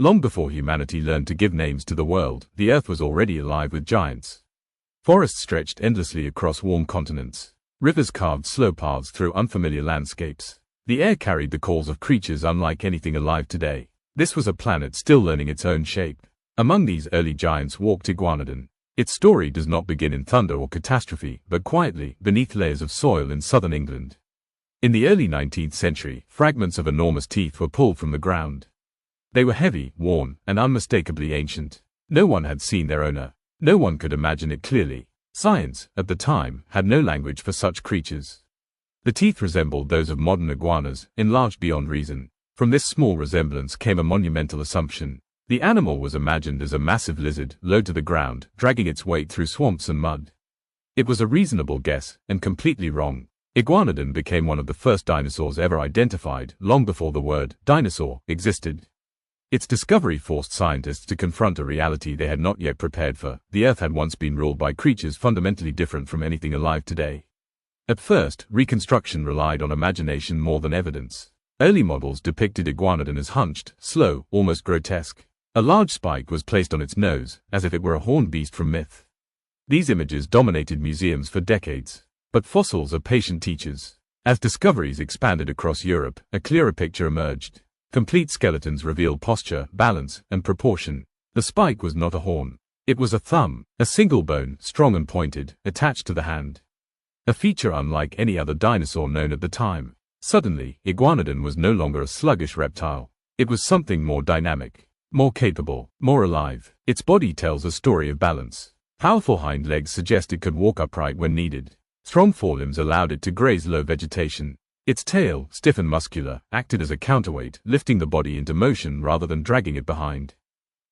Long before humanity learned to give names to the world, the Earth was already alive with giants. Forests stretched endlessly across warm continents. Rivers carved slow paths through unfamiliar landscapes. The air carried the calls of creatures unlike anything alive today. This was a planet still learning its own shape. Among these early giants walked Iguanodon. Its story does not begin in thunder or catastrophe, but quietly, beneath layers of soil in southern England. In the early 19th century, fragments of enormous teeth were pulled from the ground. They were heavy, worn, and unmistakably ancient. No one had seen their owner. No one could imagine it clearly. Science, at the time, had no language for such creatures. The teeth resembled those of modern iguanas, enlarged beyond reason. From this small resemblance came a monumental assumption. The animal was imagined as a massive lizard, low to the ground, dragging its weight through swamps and mud. It was a reasonable guess, and completely wrong. Iguanodon became one of the first dinosaurs ever identified, long before the word dinosaur existed. Its discovery forced scientists to confront a reality they had not yet prepared for. The Earth had once been ruled by creatures fundamentally different from anything alive today. At first, reconstruction relied on imagination more than evidence. Early models depicted Iguanodon as hunched, slow, almost grotesque. A large spike was placed on its nose, as if it were a horned beast from myth. These images dominated museums for decades. But fossils are patient teachers. As discoveries expanded across Europe, a clearer picture emerged. Complete skeletons reveal posture, balance, and proportion. The spike was not a horn. It was a thumb, a single bone, strong and pointed, attached to the hand. A feature unlike any other dinosaur known at the time. Suddenly, Iguanodon was no longer a sluggish reptile. It was something more dynamic, more capable, more alive. Its body tells a story of balance. Powerful hind legs suggest it could walk upright when needed. Strong forelimbs allowed it to graze low vegetation. Its tail, stiff and muscular, acted as a counterweight, lifting the body into motion rather than dragging it behind.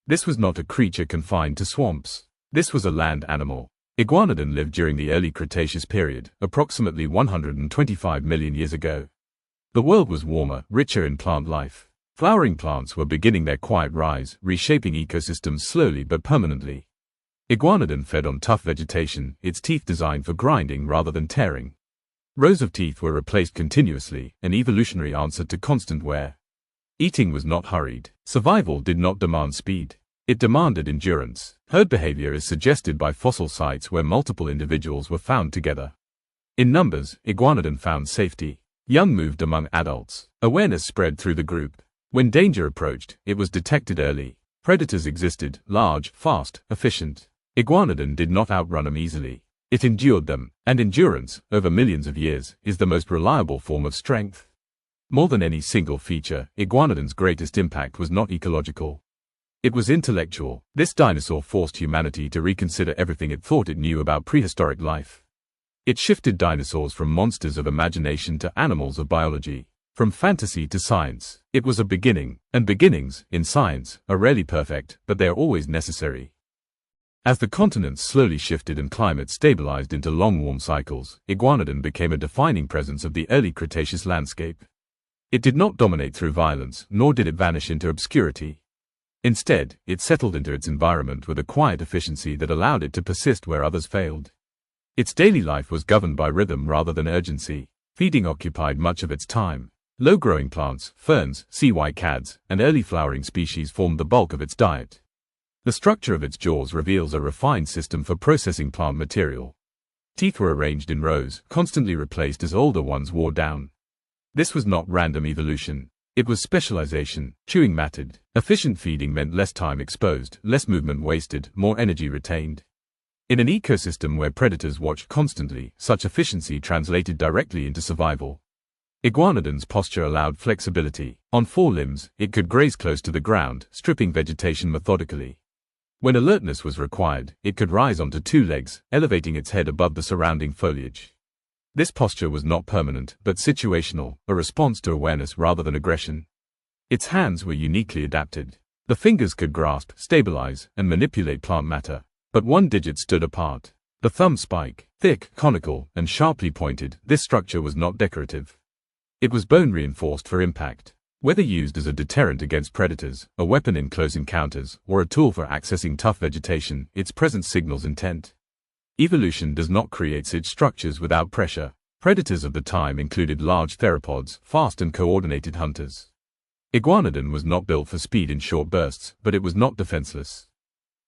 This was not a creature confined to swamps. This was a land animal. Iguanodon lived during the early Cretaceous period, approximately 125 million years ago. The world was warmer, richer in plant life. Flowering plants were beginning their quiet rise, reshaping ecosystems slowly but permanently. Iguanodon fed on tough vegetation, its teeth designed for grinding rather than tearing. Rows of teeth were replaced continuously, an evolutionary answer to constant wear. Eating was not hurried. Survival did not demand speed. It demanded endurance. Herd behavior is suggested by fossil sites where multiple individuals were found together. In numbers, Iguanodon found safety. Young moved among adults. Awareness spread through the group. When danger approached, it was detected early. Predators existed, large, fast, efficient. Iguanodon did not outrun them easily. It endured them, and endurance, over millions of years, is the most reliable form of strength. More than any single feature, Iguanodon's greatest impact was not ecological. It was intellectual. This dinosaur forced humanity to reconsider everything it thought it knew about prehistoric life. It shifted dinosaurs from monsters of imagination to animals of biology, from fantasy to science. It was a beginning, and beginnings, in science, are rarely perfect, but they are always necessary. As the continents slowly shifted and climate stabilized into long warm cycles, Iguanodon became a defining presence of the early Cretaceous landscape. It did not dominate through violence, nor did it vanish into obscurity. Instead, it settled into its environment with a quiet efficiency that allowed it to persist where others failed. Its daily life was governed by rhythm rather than urgency. Feeding occupied much of its time. Low-growing plants, ferns, sea cycads, and early flowering species formed the bulk of its diet. The structure of its jaws reveals a refined system for processing plant material. Teeth were arranged in rows, constantly replaced as older ones wore down. This was not random evolution. It was specialization. Chewing mattered. Efficient feeding meant less time exposed, less movement wasted, more energy retained. In an ecosystem where predators watched constantly, such efficiency translated directly into survival. Iguanodon's posture allowed flexibility. On four limbs, it could graze close to the ground, stripping vegetation methodically. When alertness was required, it could rise onto two legs, elevating its head above the surrounding foliage. This posture was not permanent, but situational, a response to awareness rather than aggression. Its hands were uniquely adapted. The fingers could grasp, stabilize, and manipulate plant matter. But one digit stood apart. The thumb spike, thick, conical, and sharply pointed, this structure was not decorative. It was bone-reinforced for impact. Whether used as a deterrent against predators, a weapon in close encounters, or a tool for accessing tough vegetation, its presence signals intent. Evolution does not create such structures without pressure. Predators of the time included large theropods, fast and coordinated hunters. Iguanodon was not built for speed in short bursts, but it was not defenseless.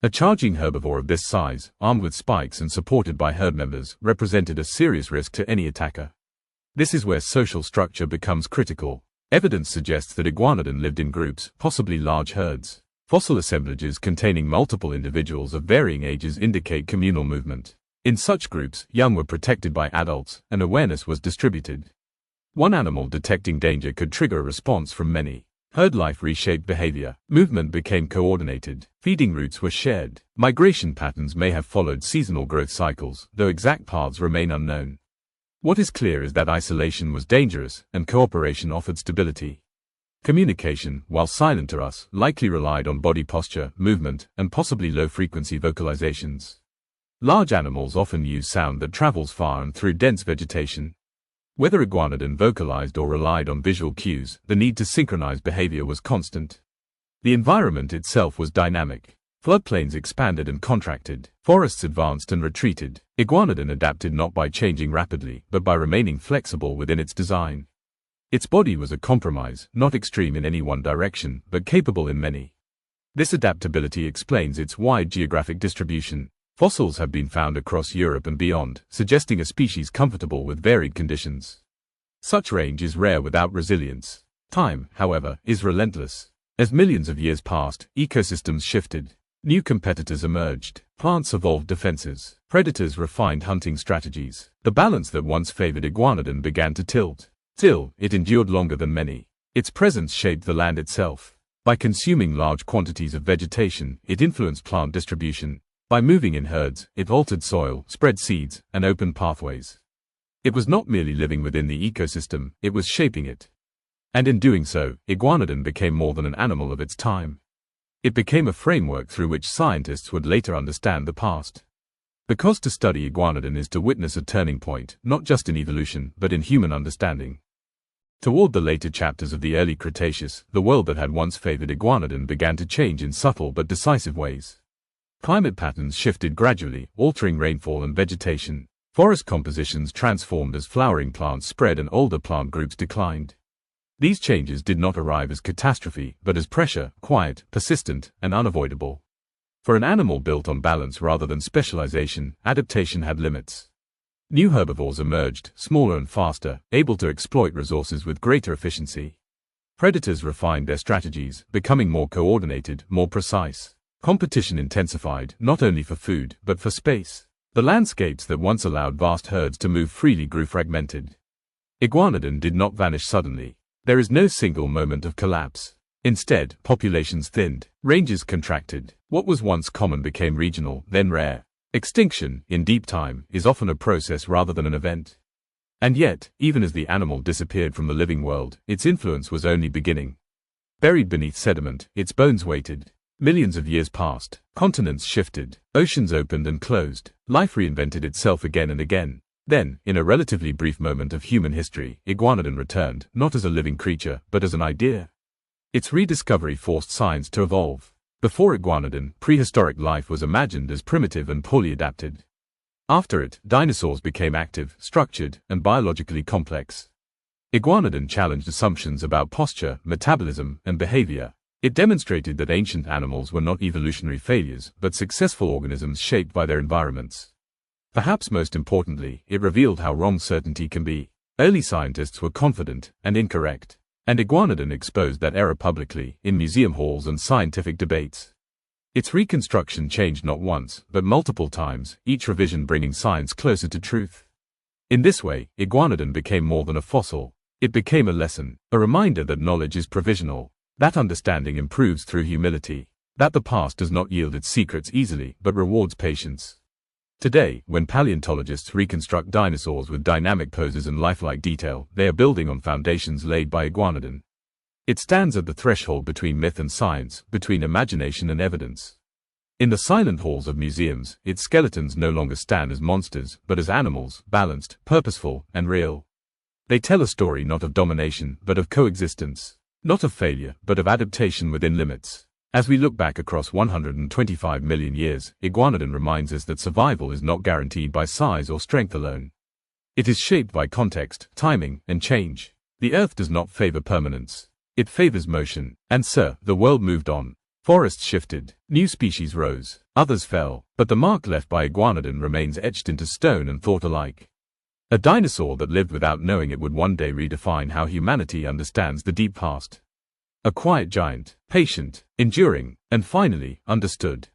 A charging herbivore of this size, armed with spikes and supported by herd members, represented a serious risk to any attacker. This is where social structure becomes critical. Evidence suggests that Iguanodon lived in groups, possibly large herds. Fossil assemblages containing multiple individuals of varying ages indicate communal movement. In such groups, young were protected by adults, and awareness was distributed. One animal detecting danger could trigger a response from many. Herd life reshaped behavior. Movement became coordinated. Feeding routes were shared. Migration patterns may have followed seasonal growth cycles, though exact paths remain unknown. What is clear is that isolation was dangerous, and cooperation offered stability. Communication, while silent to us, likely relied on body posture, movement, and possibly low-frequency vocalizations. Large animals often use sound that travels far and through dense vegetation. Whether Iguanodon vocalized or relied on visual cues, the need to synchronize behavior was constant. The environment itself was dynamic. Floodplains expanded and contracted. Forests advanced and retreated. Iguanodon adapted not by changing rapidly, but by remaining flexible within its design. Its body was a compromise, not extreme in any one direction, but capable in many. This adaptability explains its wide geographic distribution. Fossils have been found across Europe and beyond, suggesting a species comfortable with varied conditions. Such range is rare without resilience. Time, however, is relentless. As millions of years passed, ecosystems shifted. New competitors emerged. Plants evolved defenses. Predators refined hunting strategies. The balance that once favored Iguanodon began to tilt. Still, it endured longer than many. Its presence shaped the land itself. By consuming large quantities of vegetation, it influenced plant distribution. By moving in herds, it altered soil, spread seeds, and opened pathways. It was not merely living within the ecosystem, it was shaping it. And in doing so, Iguanodon became more than an animal of its time. It became a framework through which scientists would later understand the past. Because to study Iguanodon is to witness a turning point, not just in evolution, but in human understanding. Toward the later chapters of the early Cretaceous, the world that had once favored Iguanodon began to change in subtle but decisive ways. Climate patterns shifted gradually, altering rainfall and vegetation. Forest compositions transformed as flowering plants spread and older plant groups declined. These changes did not arrive as catastrophe, but as pressure, quiet, persistent, and unavoidable. For an animal built on balance rather than specialization, adaptation had limits. New herbivores emerged, smaller and faster, able to exploit resources with greater efficiency. Predators refined their strategies, becoming more coordinated, more precise. Competition intensified, not only for food, but for space. The landscapes that once allowed vast herds to move freely grew fragmented. Iguanodon did not vanish suddenly. There is no single moment of collapse. Instead, populations thinned, ranges contracted. What was once common became regional, then rare. Extinction, in deep time, is often a process rather than an event. And yet, even as the animal disappeared from the living world, its influence was only beginning. Buried beneath sediment, its bones waited. Millions of years passed, continents shifted, oceans opened and closed, life reinvented itself again and again. Then, in a relatively brief moment of human history, Iguanodon returned, not as a living creature, but as an idea. Its rediscovery forced science to evolve. Before Iguanodon, prehistoric life was imagined as primitive and poorly adapted. After it, dinosaurs became active, structured, and biologically complex. Iguanodon challenged assumptions about posture, metabolism, and behavior. It demonstrated that ancient animals were not evolutionary failures, but successful organisms shaped by their environments. Perhaps most importantly, it revealed how wrong certainty can be. Early scientists were confident and incorrect, and Iguanodon exposed that error publicly, in museum halls and scientific debates. Its reconstruction changed not once, but multiple times, each revision bringing science closer to truth. In this way, Iguanodon became more than a fossil. It became a lesson, a reminder that knowledge is provisional. That understanding improves through humility, that the past does not yield its secrets easily, but rewards patience. Today, when paleontologists reconstruct dinosaurs with dynamic poses and lifelike detail, they are building on foundations laid by Iguanodon. It stands at the threshold between myth and science, between imagination and evidence. In the silent halls of museums, its skeletons no longer stand as monsters, but as animals, balanced, purposeful, and real. They tell a story not of domination, but of coexistence. Not of failure, but of adaptation within limits. As we look back across 125 million years, Iguanodon reminds us that survival is not guaranteed by size or strength alone. It is shaped by context, timing, and change. The Earth does not favor permanence. It favors motion, and so, the world moved on. Forests shifted, new species rose, others fell, but the mark left by Iguanodon remains etched into stone and thought alike. A dinosaur that lived without knowing it would one day redefine how humanity understands the deep past. A quiet giant, patient, enduring, and finally understood.